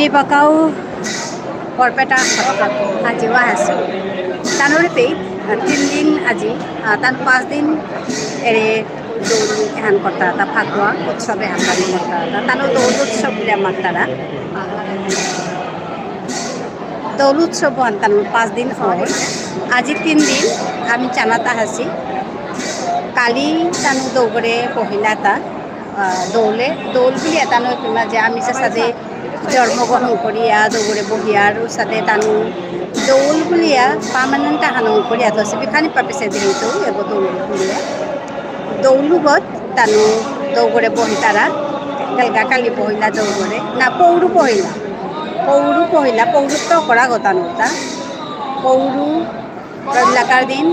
bakau Borpeta আজি আছে তানোরে পেই 3 দিন আজি তান 5 দিন এরে দৌল এহান করতা তা ফাগুয়া উৎসবে হাতানি করতা তানো দৌল উৎসব বলে আমার তারা দৌল উৎসব তান 5 দিন হয় আজি 3 দিন আমি চানাতা হাসি কালি তানো দৌগরে পহিলাতা দৌলে দৌল বলে তানো যে আমি সাথে জন্মগ্রহণ করিয়া দৌড়ে বহিয়ার সাথে তানু দৌল বুলিয়া পার্মানেন্ট হানং করিয়া তো সেখানে পাপিছে দিনটো এগো দৌল বুলিয়া দৌলুগত তানু দৌড়ে বহি তারা গালগা কালি পহিলা দৌড়ে না পৌরু পহিলা পৌরুত্ব করা গতানুতা পৌরু রবিলাকার দিন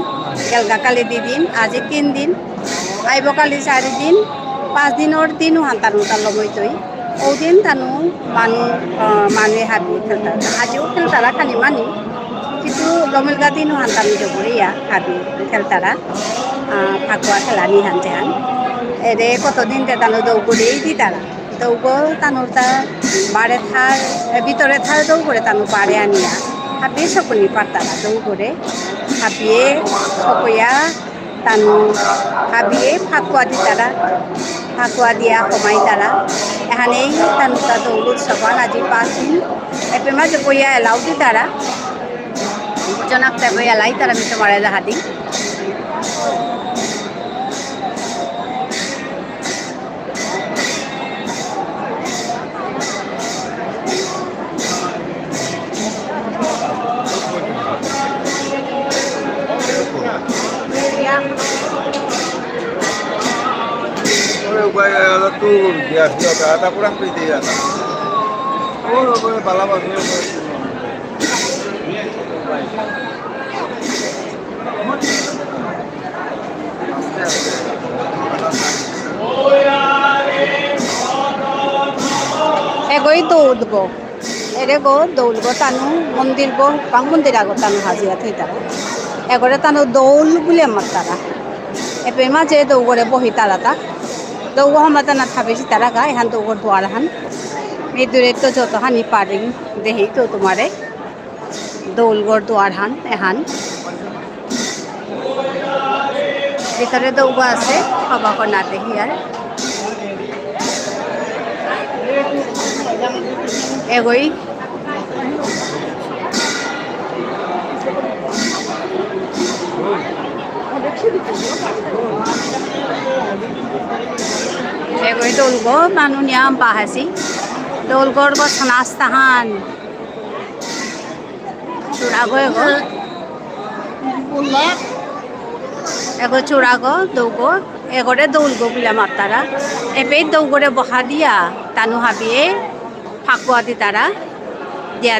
গালগা কালি 2 দিন আজি 3 দিন আইব কালি 4 দিন 5 দিনের দিনও হান্তানুতা লমইতই ওদিন তানু মানুহে হাবি খেলতা আজিও খেলতারা খালি মানি কিন্তু লমেলগা দিনও হান্তানি জবরিয়া হাবি খেলতারা ফাকুয়া খেলানি হানতে হান এরে কতদিন তানু দৌগরেই দি তারা দৌগ তানুর তা বারে থার ভিতরে থার দৌগরে তানু বারে আনিয়া হাবিয়ে সকলি পারতারা দৌগরে হাবিয়ে সকয়া তানু হাবিয়ে ফাকুয়া দি তারা ফাকুয়া দিয়া কমাই তারা এখানেই তানুতা দৌল উৎসবান আজি 5 দিন এপে মাঝে বইয়া এলাও দি তারা জনাকটা বই এলাই তারা মিটো মারা জাহাদি tu dia ada kurang pede ya. Oh, balaba এগোই দৌড়বো এরে গো দৌড়বো তানু মন্দির গো পাং মন্দির আগো তানু হাজিয়া থই তারা এগরে তানু দৌল বলে আমার তারা এপে মাঝে দৌড়ে বহি তারা তা দৌড় হামাতা না থাবেছি তারা গা এখান দৌড় দোয়ার হান এই দূরে তো যত হানি পারিং দেহি তো তোমারে দৌলগড় দোয়ার হান এহান ভিতরে দৌড় আছে সবাক না দেখি আর এগোই এগোই দৌলগড় মানু নিয়াম পাহাসি দৌলগড় গো সনাস্তাহান চূড়াগো এগো চূড়াগো দৌগো এগরে দৌলগো বলে মাতারা এপে দৌগরে বহা দিয়া তানু হাবিয়ে ফাকুয়া দি তারা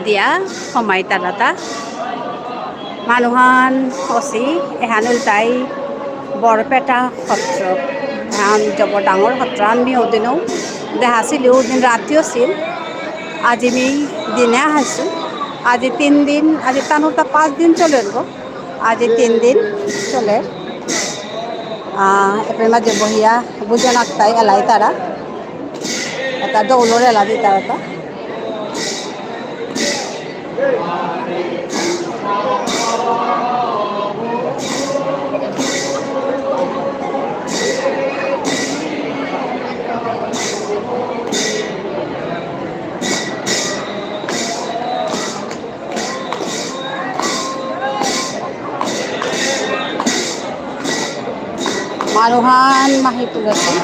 দিয়া সমাই তারা তা মানুহান হসি এহান তাই বৰপেটা সত্ৰ এহান জব ডাঙৰ সত্ৰ আমি ওদিনও দেখাছিলো ওদিন ৰাতি আছিল আজি আমি দিনে আহিছোঁ আজি 3 দিন আজি তানোর তা 5 দিন চলে গো আজি 3 দিন চলে এপ্রিল মাঝে বহিয়া বুঝান আক্তাই এলাই তারা এটা দৌলর এলা দি তারা তা Maruhan Mahipulasi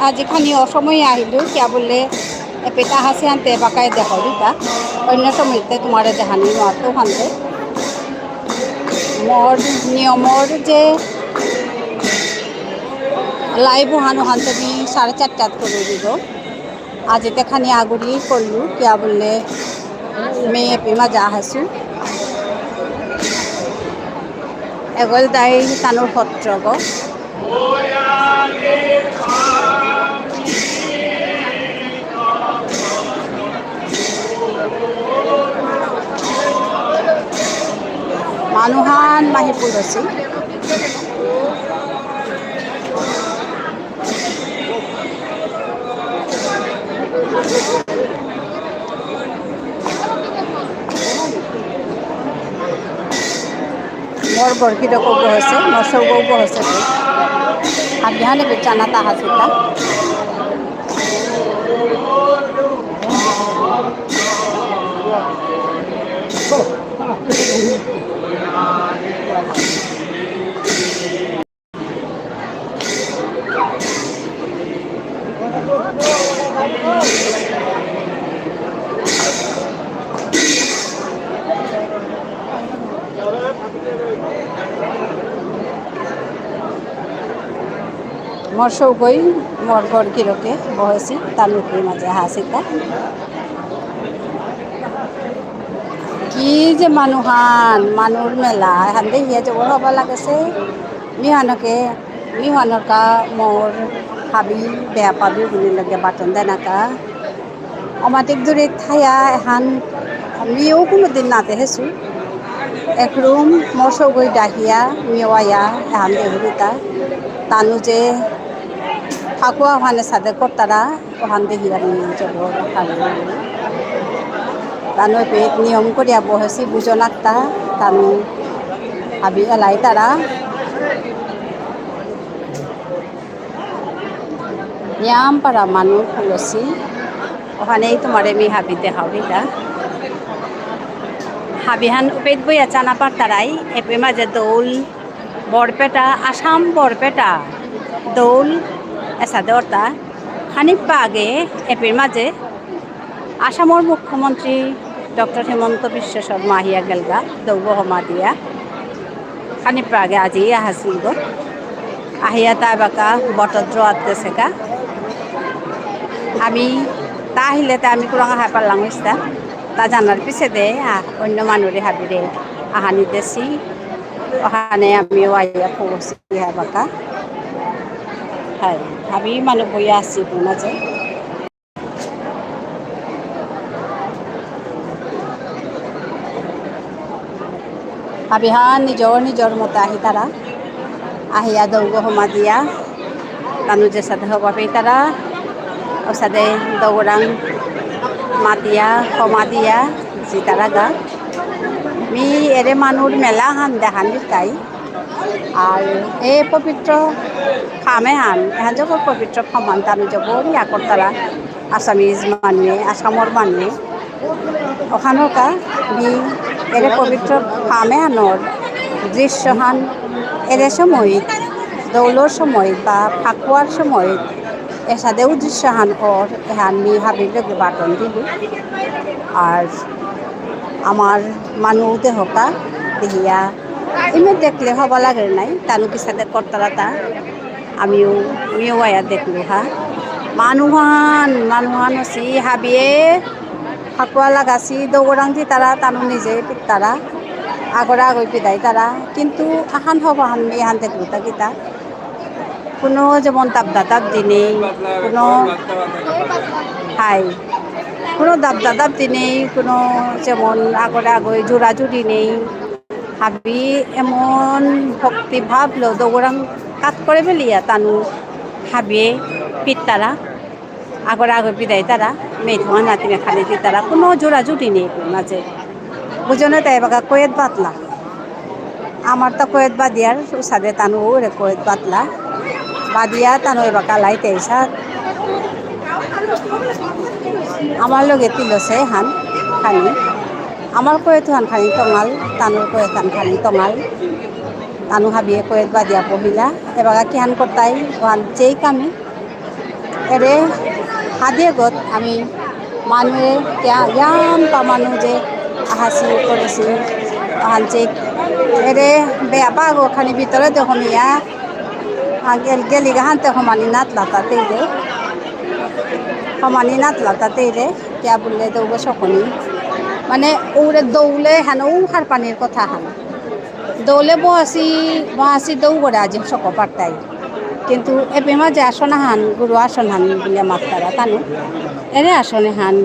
আজি খানি অসময় আহিলো কিয়া বলে পেটা হাসি আনতে বাকায় দেখো দিতা অন্য সময়তে তোমার দেখানি মাতো খানতে মোর নিয়মর যে লাইভ হানো হানতে বি 4:30 করে দিব আজি দেখানি আগুরি করলু কিয়া বলে মেয়ে পেমা যা হাসু এগল দাই তানোর সত্র গো Manuhan mahipulusi. Mor gorki doko bohose, moso go bohose. Abihane becana tahasita. Mor sogoi mor gorki roke bohesi tanuki maje hasita. কি যে মানুহান মানুর মেলা হান্দে হিয়া জবর হবা লাগেছে মিহানকা মোর হাবি বেয়া পাবি গুলি লাগে বাটন দেনাকা অমাতিক দূরে থায়া এহান মিও কোনোদিন নাতে হেসু এক রুম মোর সগৈ ডাহিয়া মিওয়া এহান দেহরিতা তানু যে ফাকুয়া ওখানে সাদে কর্তারা ওখান দেহিয়া জবর হাবি তানো পেট নিয়ম করিয়া বহেছি বুজনাকটা তানো হাবি এলাই তারা নিয়াম পারা মানুষ ফুলসি ওখানেই তোমার আমি হাবিতে হাবিটা হাবিহান পেট বইয়া চানা পার তারাই এপে মাঝে দৌল বরপেটা আসাম বরপেটা দৌল এসা দেওয়াটা খানিকপা আগে এপের মাঝে আসামৰ মুখ্যমন্ত্রী ডক্টর হেমন্ত বিশ্ব শর্মা আহিয়া গেলগা দৌব হমা দিয়া খানিকপা আগে আজি আহাছিল গো আহিয়া তা বাকা বটদ্র আতেছেকা আমি তা আহিলে তা আমি কুরঙা হাই পারলাম ইস্তা তা জানার পিছে দে অন্য মানুষে হাবিরে আহানি দেছি ওখানে আমিও আহিয়া পৌঁছি হাই বাকা হাই হাবি মানুষ বইয়া আসছি মাঝে হাবিহান নিজর মতো আহি তারা আহিয়া দৌগ হমা দিয়া তানু যে সাথে হবা পেয়ে তারা ও সাথে দৌড়াং মাতিয়া হমা দিয়া জি তারা গা মি এরে মানুষ মেলা হান দেখান তাই আর এই পবিত্র খামে হান এহান যখন পবিত্র খামান তানু যখন ইয়াকর তারা আসামিজ মানুষে আসামর মানুষে ওখানকা বি এরে পবিত্র খামে আনর দৃশ্যহান এরে সময় দৌলর সময় বা ফাকুয়ার সময় এসাদেও দৃশ্যহান ওর এহান মি হাবির বাটন দিল আর আমার মানুষ দেহকা দেহিয়া ইমে দেখলে হবা লাগে নাই তানু কি সাথে কর্তারা তা আমিও আয়া দেখলো মানুহান হসি হাবিয়ে ফাকুয়া লাগাছি দৌড়াংটি তারা তানু নিজে তারা আগরা আগই পিদাই তারা কিন্তু আহান হবা হান এহান দেখলো তা গীতা কোনো যেমন দাবদি নেই কোনো কোনো দাবদি নেই কোনো যেমন আগরে আগই জোড়াজুড়ি নেই হাবি এমন ভক্তি ভাবলো দৌড়াং কাট করে ফেলিয়া তানু হাবিয়ে পিত তারা আগরে আগই পিদাই তারা মেধোয়া নাতিনে খালি দি তারা কোনো জোড়াজুড়ি নেই মাঝে বুঝনে তাই বাকা কয়েত বাতলা আমার তো কয়েত বাদিয়ার সাদে তানু ওরে কয়েত বাতলা বাদিয়া তানু এবাকা লাইতে এসা আমার লগে তিলছে হান খানি আমার কয়েত হান খানি টঙাল তানুর কয়েত হান খানি টঙাল তানু হাবিয়ে কয়েত বাদিয়া পহিলা এবাকা কি হান করতাই ওহান যেই কামি এরে হাদিয়ে গত আমি মানুহে ইয়াম পা মানুহ যে আহাসি করেছি ওহান যে এরে বেয়া পাগ ওখানে ভিতরে দেখমিয়া গেলি গাহানতে সমানি নাতলাতাতেই রে কিয়া বললে দৌব সকনি মানে ওরে দৌলে হেন হার পানির কথা হান দৌলে বহাসি দৌড়ে আজি সক পারতাই কিন্তু এপে মাঝে আসনা হান গুরু আসন হান বলে মাত্তারা তানু এরে আসনে হান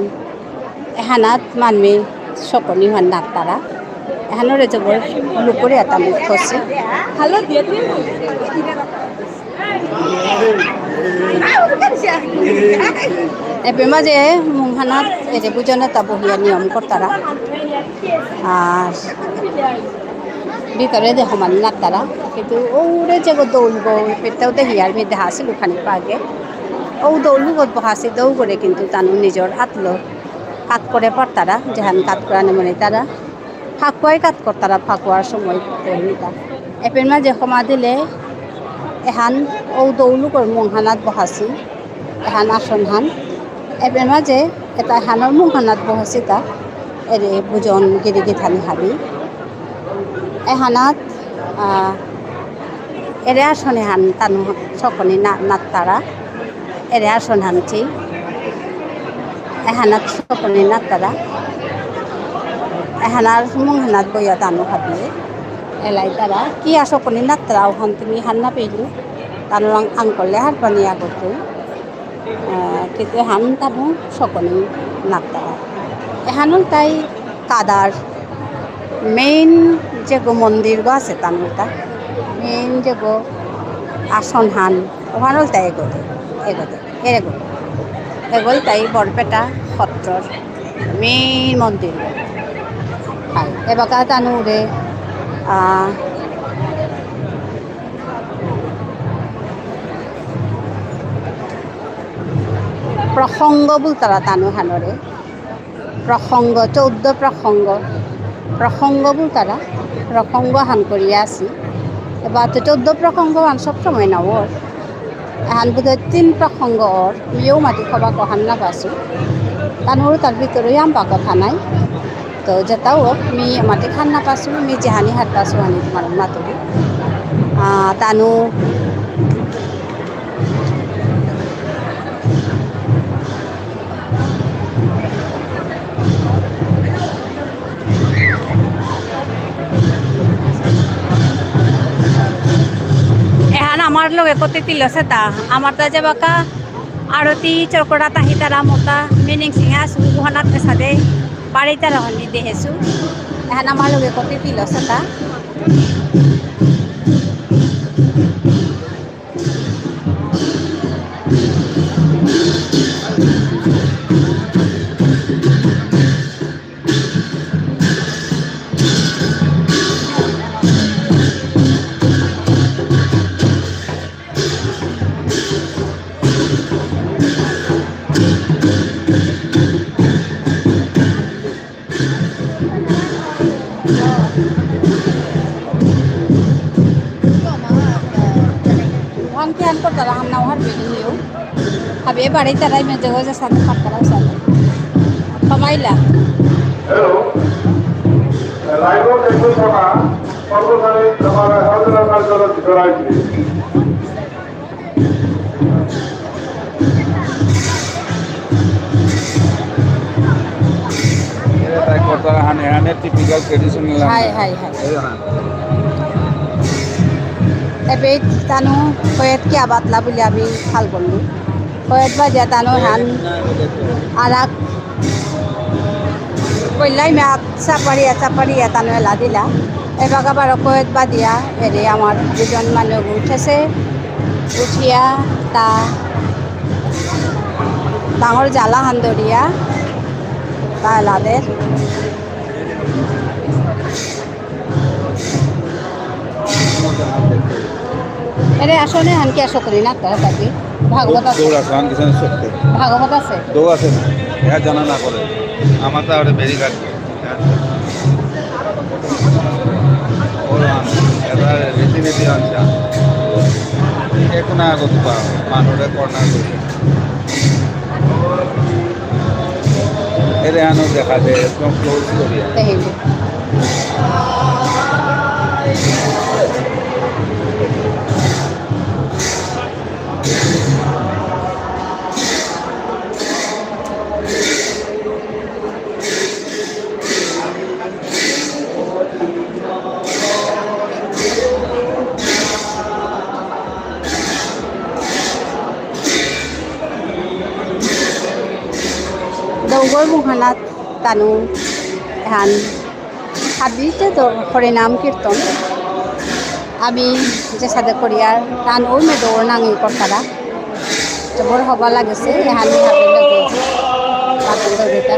এহানাত মানমে সকনি হান নাত্তারা এখানরে যাবর লুকরে আতাম থসি ভালো দিয়ে তুই এবে মাঝে মুখানাত এরে বুঝনে তা বহিয়া নিয়ম করতারা আর ভিতরে দেখো মানে নাতারা কিন্তু ওরে যে দৌলব পেটাও দেখি আর মেয়ে দেখাছিল খানিক আগে ও দৌলু বহাসি দৌ করে কিন্তু তানু নিজের আতলো কাত করে পড়তারা যেহান কাত করানে মানে তারা ফাঁকুয়াই কাত করতারা ফাঁকুয়ার সময় পড়িতা এপের মাঝে ক্ষমা দিলে এহান ও দৌলুকর মুখানাত বহাসি এহান আসনহান এপের মাঝে এটা হানৰ মুখানাত বহাসি তা এরে বুজন গিরি গিথানি হাবি এহানাত এরে আসনে হান তানু সকনি নাত্তারা এরে আসন হানছি এহানাত সকনি নাত্তারা এহানার মুখানাত বইয়া তানু হাবি এলাই তারা কি সকনি নাত্তারা ওখান তুমি হান্না পেইলি তানু আঙ্কলে হার পানি আগত কিন্তু হান তানু সকনি নাত্তারা এহানুল তাই কাদার মেইন যে মন্দির গো আছে তানুটা মেইন যে আসন হান ওখানেও তাই এগোল তাই বরপেটা সত্রর মেইন মন্দির হয় এবাকা তানুরে প্রসঙ্গ বলতারা তানু হানরে প্রসঙ্গ 14 প্রসঙ্গ বলতারা প্রসঙ্গ হান করিয়া আছি এবার 14 প্রসঙ্গ হান সবসময় না ওর এহান বোধ 3 প্রসঙ্গ ওর মেয়েও মাটি খবা কহান না পাইছো তানোর তার ভিতরে আম্পা কথা নাই তো যেটাও মি মাটি খান না পাইছো মি যেহানি হাত পাইছো হানি তোমার মাতবি তানু আমার লোক একতে তিল আছে তা আমার তা যে বাকা আরতি চকরা তাহি তারা মোটা মিনিং সিংহা সুগুহানাত সাদে বাড়ি তারা হনি দেহেছু এখন আমার লোক একতে তিল আছে তা Angkian ko talagang nauhan video. Habi bari taray medyo ko sa sana patara sa. Pamaila. Hello. Live দেখতে থাকা কর্মচারী আমার হাজার হাজার জড়াইছে এটা তাই কথা হানে টিপিক্যাল ট্রেডিশনাল হাই এবে তানু কয়েত কি আবাতলা বলে আমি খাল বললু কয়েত বাজে তানু হান আরাক কইলাই মে চাপাড়িয়া তানু এলা দিলা এবার আবার কয়েত বাদিয়া হেরে আমার দুজন মানুষ উঠেছে উঠিয়া তা ডাঙর জ্বালা হান্দরিয়া তা এলাদের এরে আসনে হানকি আসো করি না তারা তাকে ভাগবত আছে দৌড় আছে হানকি সামনে সত্যি ভাগবত আছে দৌড় আছে না এটা জানা না করে আমার তো আরে বেরি কাট এটা রীতিনীতি আছে এখন আগত পা মানুষে করোনা করে এরে আনো দেখা যায় একদম ক্লোজ করিয়া দেখিলি দৌগৰ মুখানাত তানু এহান হাবিতে তো হরিনাম কীর্তন আমি যে সাথে করিয়ার টান ওই মে দৌড় নাঙি করতারা জবর হবা লাগেছে হানি হাবি লাগে বাদন দৌড়িটা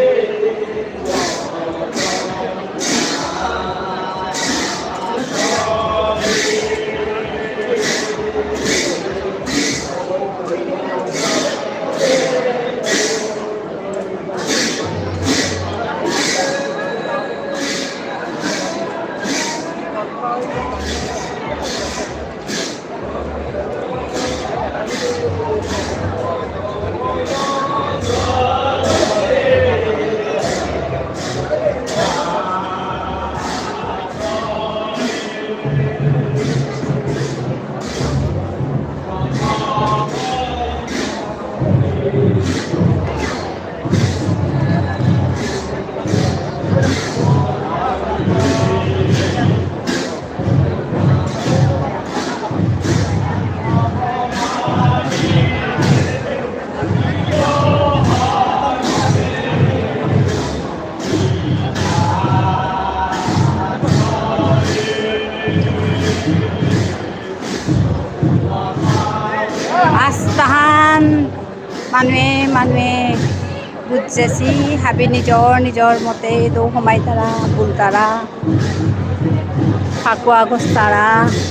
আস্তাহান মানুহে বুঝেছি হাবি নিজৰ মতে দৌ সোমাই তারা বুল তারা ফাকুৱা গছ তারা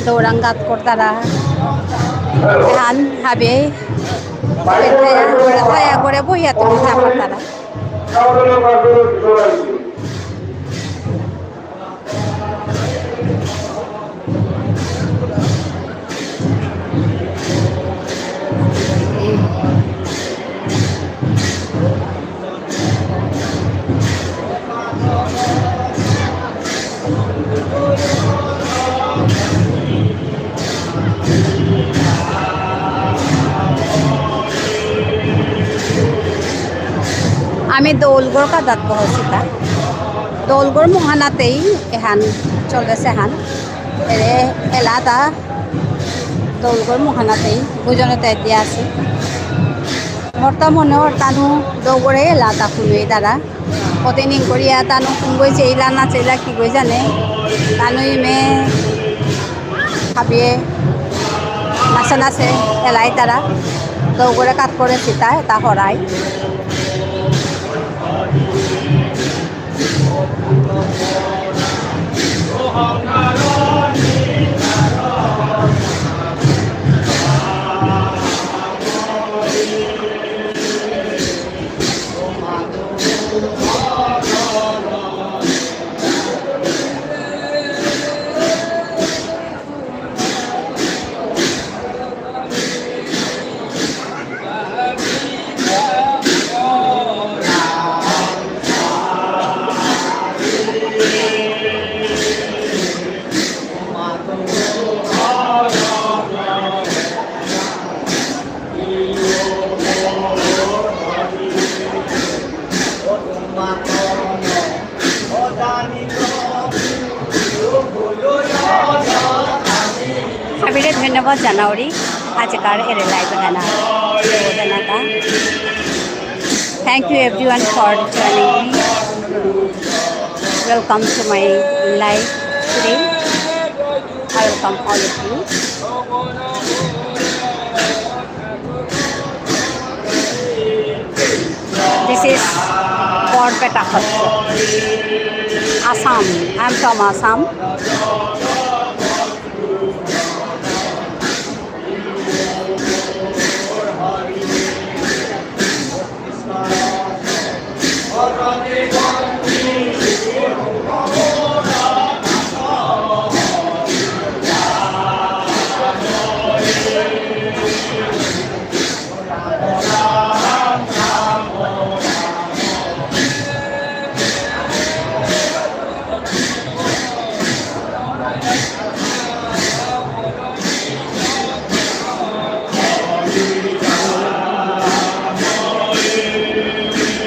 দৌৰাংগাত করতারা ধান হাবে থায়া করে বইয়া তুমি চাপা তারা সাধারণ কার্যকর বিষয় রয়েছে আমি দৌলগড় কাদাত বহছিতা দৌলগড় মহানাতেই এহান চলেছে হান এরে এলাদা দৌলগড় মহানাতেই বুজনতে এতিয়া আছে মর্তা মনেহর তানু দৌগড়ে এলাদা শুনুই দ্বারা কতিনিং করিয়া তানু শুনগৈ চেইলা না চেইলা কি গৈ জানে তানু ইমে ভাবিয়ে নাচে নাচে এলাই তারা দৌগড়ে কাট করে সীতা এটা হরাই হাবিরে ধন্যবাদ জানাওরি আজকার এর লাইভ গানা দেওয়া thank you everyone for joining me welcome to my live today I welcome all of you. This is Borpeta Khatro, Assam. I am from Assam.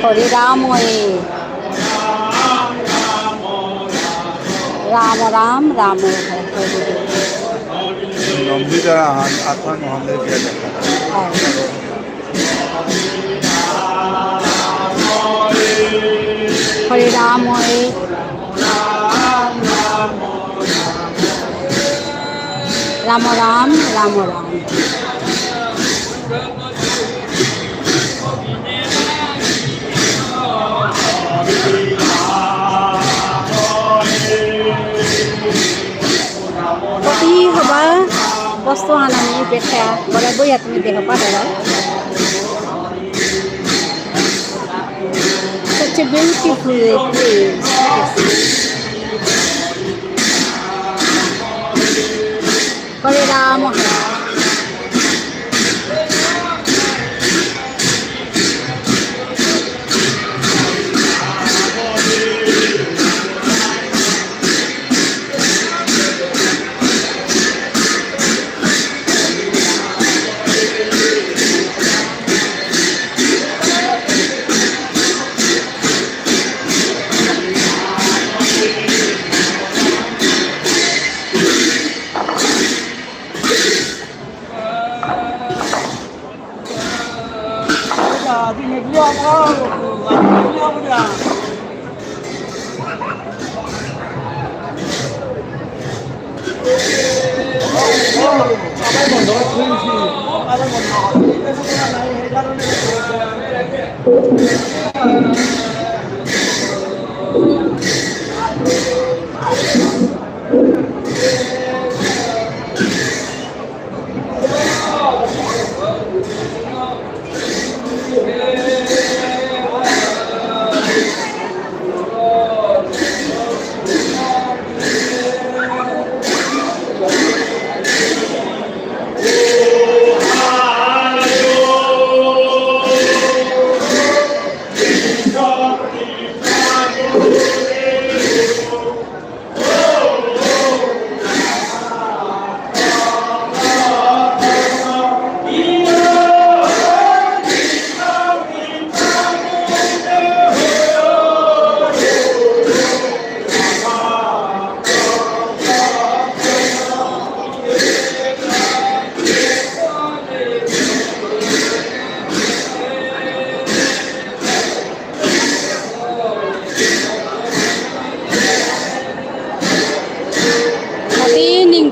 Hari Ram হয়ে রাম রাম রাম लंबी तरह आत्मा मोहम्मद किया जाता है হরি রাম হয়ে Ram Ram Ram Ram. Kopi haba bostu anani betya boleh boya tumi deha pada. Such a beautiful place. Hare Rama.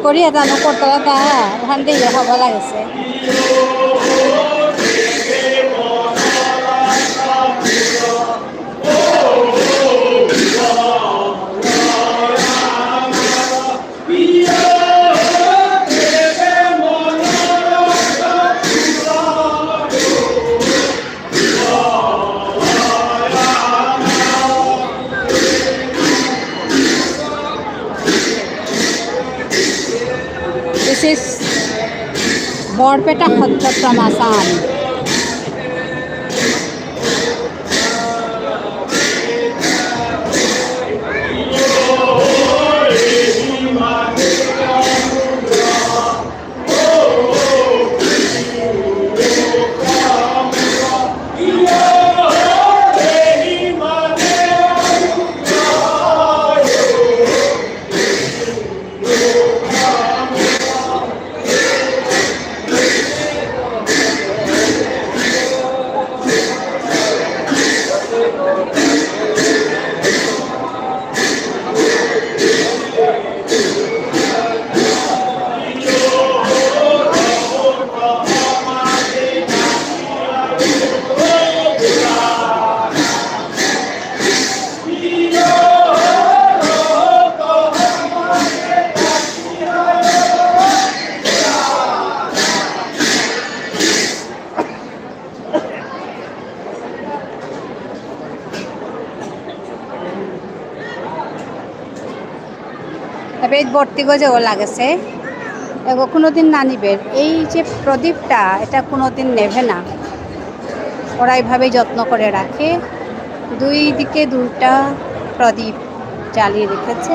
Korea ta no korta ta ohan de haba লাগছে This is Borpeta Hattatramasan. পেট ভর্তি করে ও লাগেছে এগো কোনোদিন না নিবে এই যে প্রদীপটা এটা কোনোদিন নেবে না ওরা এইভাবেই যত্ন করে রাখে দুই দিকে দুইটা প্রদীপ জ্বালিয়ে রেখেছে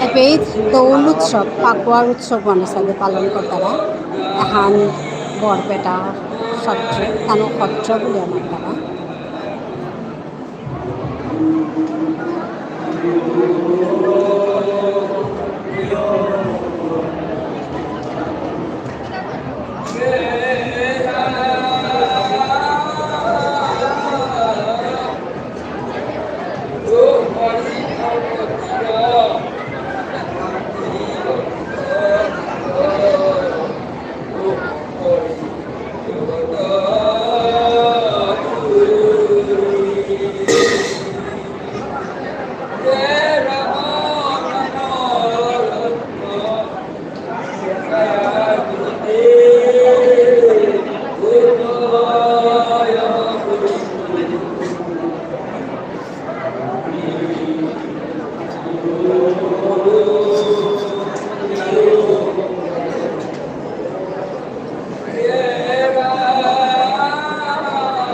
এবেই দৌল উৎসব পাকুয়ার উৎসব অনুসারে পালন করতারা এখান বরপেটা সত্র তানো সত্র বলে আমার তারা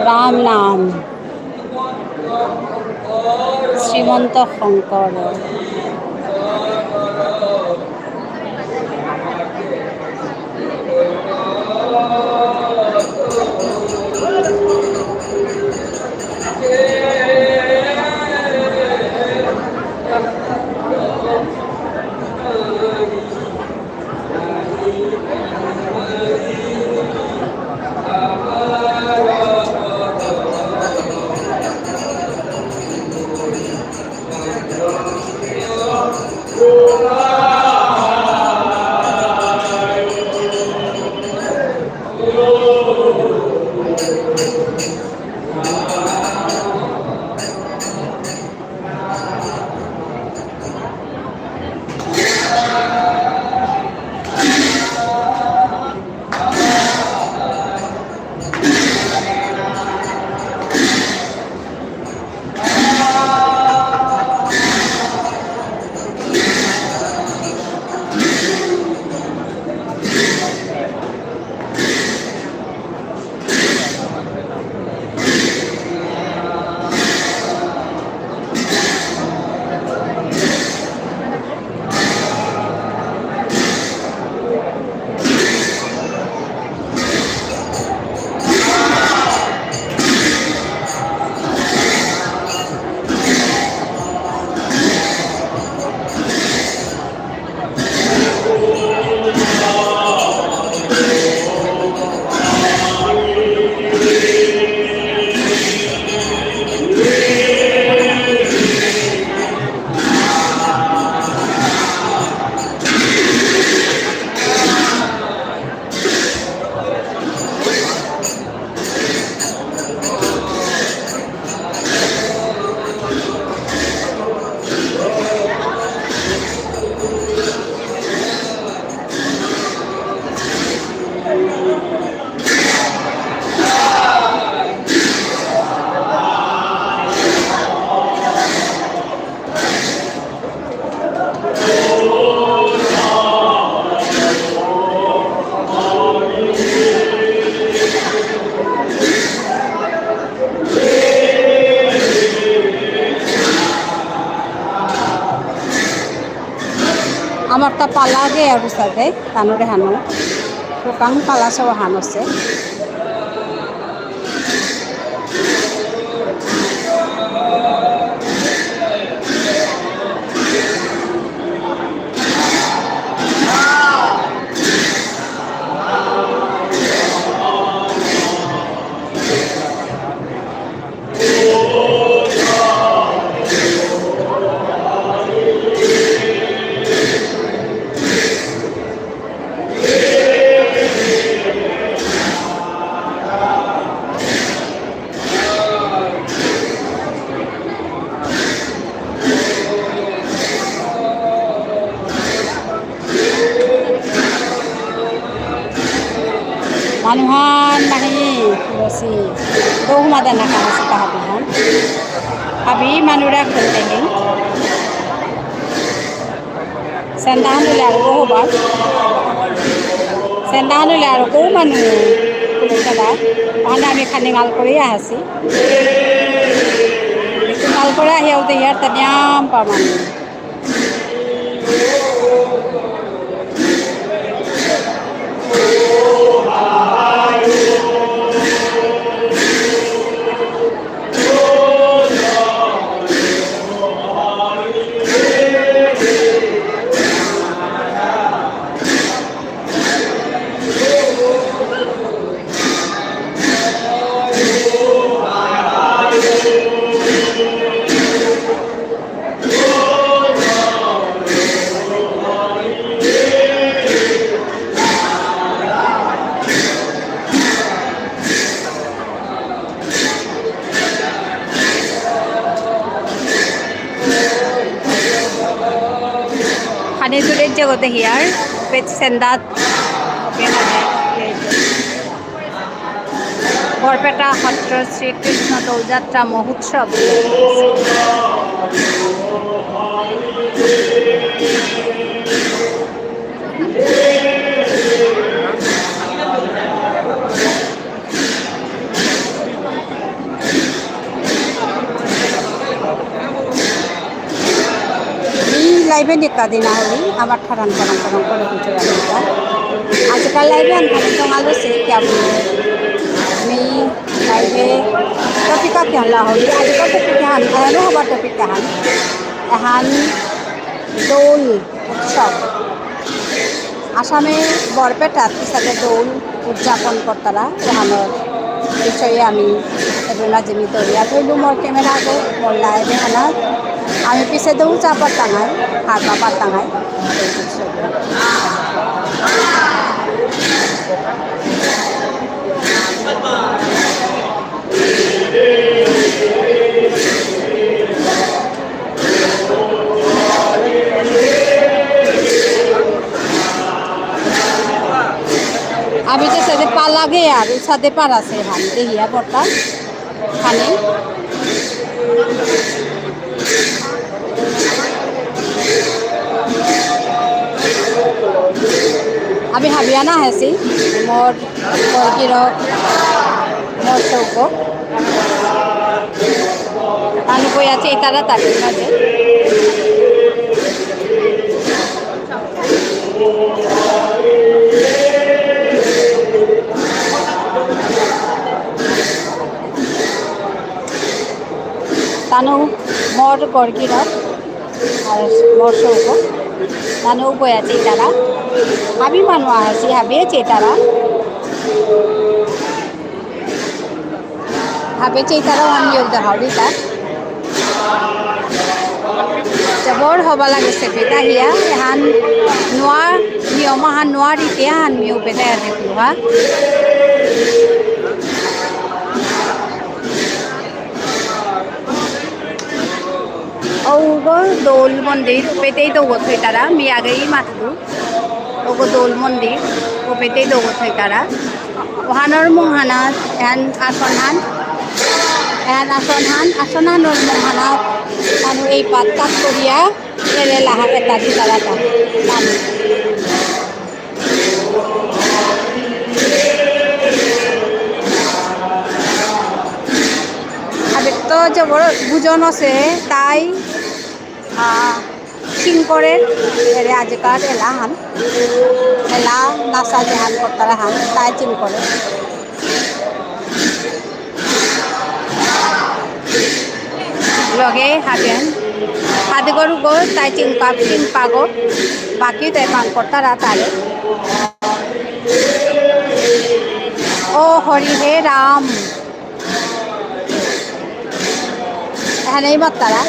রাম নাম শ্রীমন্ত শঙ্কৰ আমার তা পালা গে আর সাথে তানরে হানো দোকান পালা সব হানছে Manuhan mahi rosi do madana kana sa kahabihan abi manura khultehin sandanu lar go ba sandanu lar go manu kulkada ওখানে আমি খানি গাল করেই আছি গাল করে আহিয়াও তো ইয়ার তানিয়াম পামানি খানিজুরের জগতে হিয়ার পেট সেন্দাত বরপেটা সত্র শ্রীকৃষ্ণ দৌলযাত্রা মহোৎসব লাইভে নিকা দিনা হলি আমার ঠারান ঠারান ঠারান করে কিছু আজকাল লাইভে আনখানে তোমালো সে কেমন আমি লাইভে টপিকা কেহলা হলি আজকাল টপিক হান এহানো হবার টপিক হান এহান দৌল উৎসব আসামে বরপেটাত হিসাবে দৌল উদযাপন করতারা এহানোর বিষয়ে আমি এবেলা যেমি দরিয়া ধরলু মোর ক্যামেরা আগো মোর লাইভে হানাত আমি পিছে দেবো চাপার টাঙায় হাত বাপার টাঙায় আমি তো সাথে পা লাগে আর সাথে পার আছে হান দেহিয়া বর্তা খানে আমি হাবিয়ানা হেছি মোর বরকিরক মোর চৌক আমি কই আছে ইতারা তাকে মাঝে তানু মোর বরকিরক আর মোর চৌক তানু কই আছে ইতারা আমি মানুষ আছি হাবিয়েছে তারা হাবিয়েছে তারাও আমি দেখাও দিতা জবর হবা লাগে সেপেটা হিয়া এহান নোয়া নিয়ম হান নোয়া রীতি হান মিও পেটা দেখলো হা ওগো দৌল মন্দির পেতেই দৌগত হই তারা মি আগেই মাতলু ওগো দৌল মন্দির ও পেতেই দৌগত হই তারা ওহানোর মুহানাত এহান আসন আসনহানোর মুহানাত মানু এই পাত কাট করিয়া এরে লাহা এটা দি তারা নাম তো জবর বুজন আছে তাই চিংকরের এরে আজকাল এলা নাচা যে হান করতারা হান তাই চিংকরে লগে হাবেন হাতে গরু গো তাই চিংপাগো বাকি তাই পান করতারা তারে ও হরি হে রাম এখানেই বার্তারা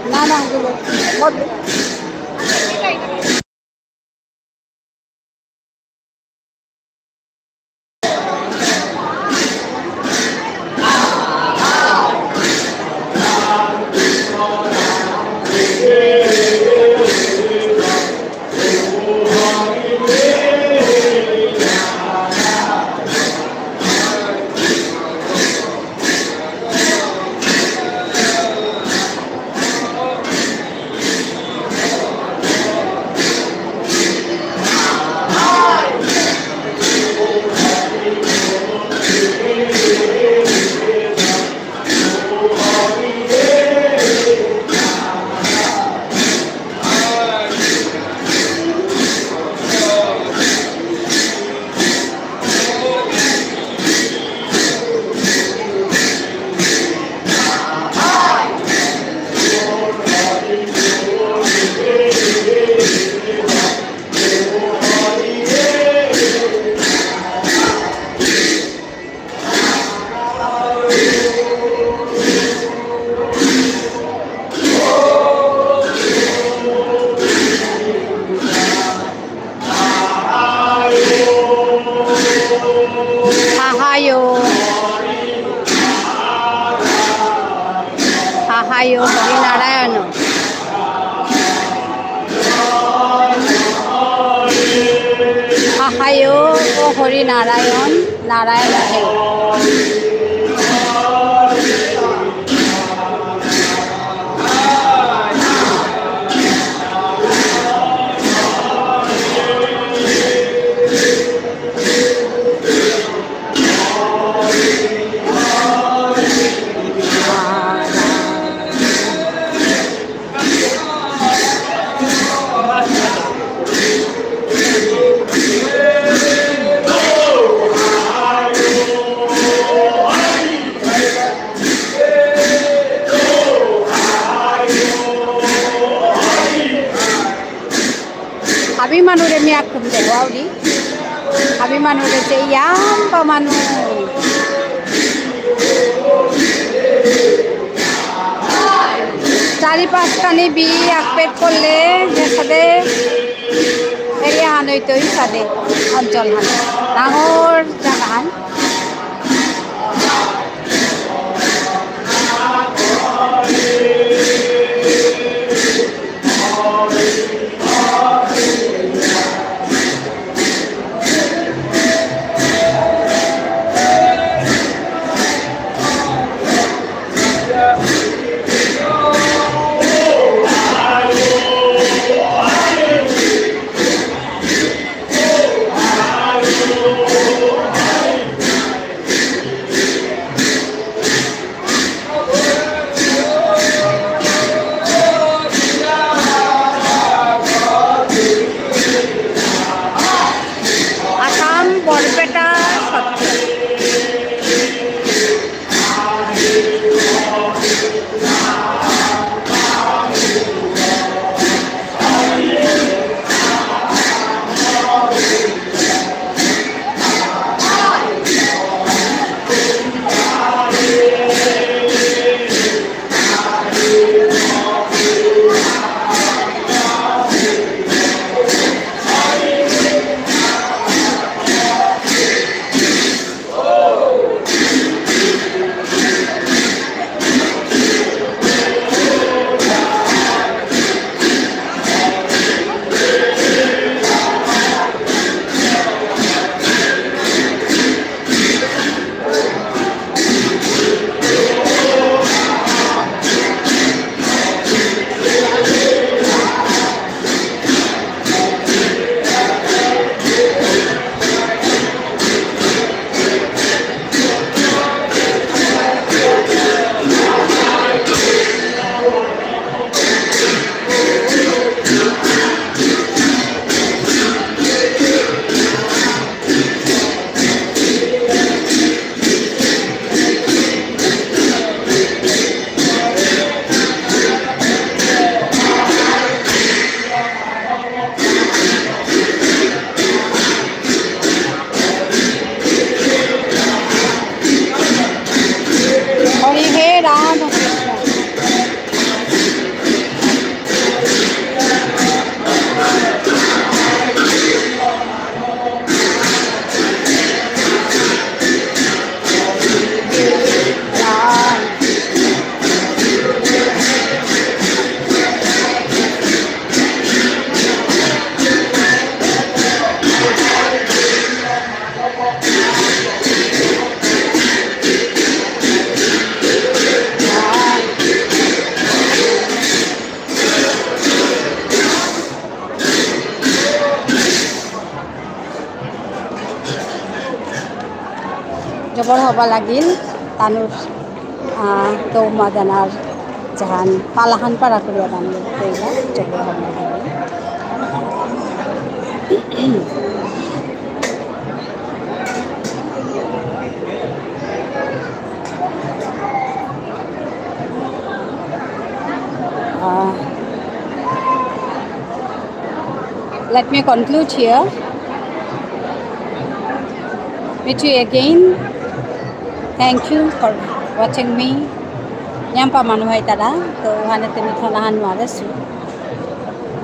না না হরি নারায়ণ নারায়ণ হে। Habimanure mi akum de waudi. Habimanure te yam pamanu. Cari pas kani bi akpet kolle jesade area hanoi toi sade অঞ্চল han. Dangor jagahan. জবর হবা লাগিল তানুর তো মাদানার জাহান পালাহান পাড়া করিয়া দামি কইলা জবর হবা লাগিল Let me conclude here. Meet you again. Thank you for watching me. Nyampa manuhai tara to hane temi thonahan warasu.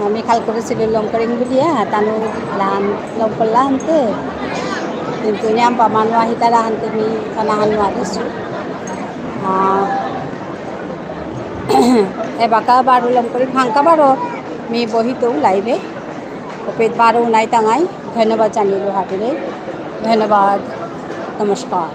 Ami khal koresil longkaring bulia tanu lan longkolan te. Kintu nyampa manuhai tara han temi thonahan warasu. Ebaka baru longkaring hangka baro mi bohi to live. Kopet baru nai tangai. ধন্যবাদ জানিলো হাবিলে ধন্যবাদ, নমস্কার।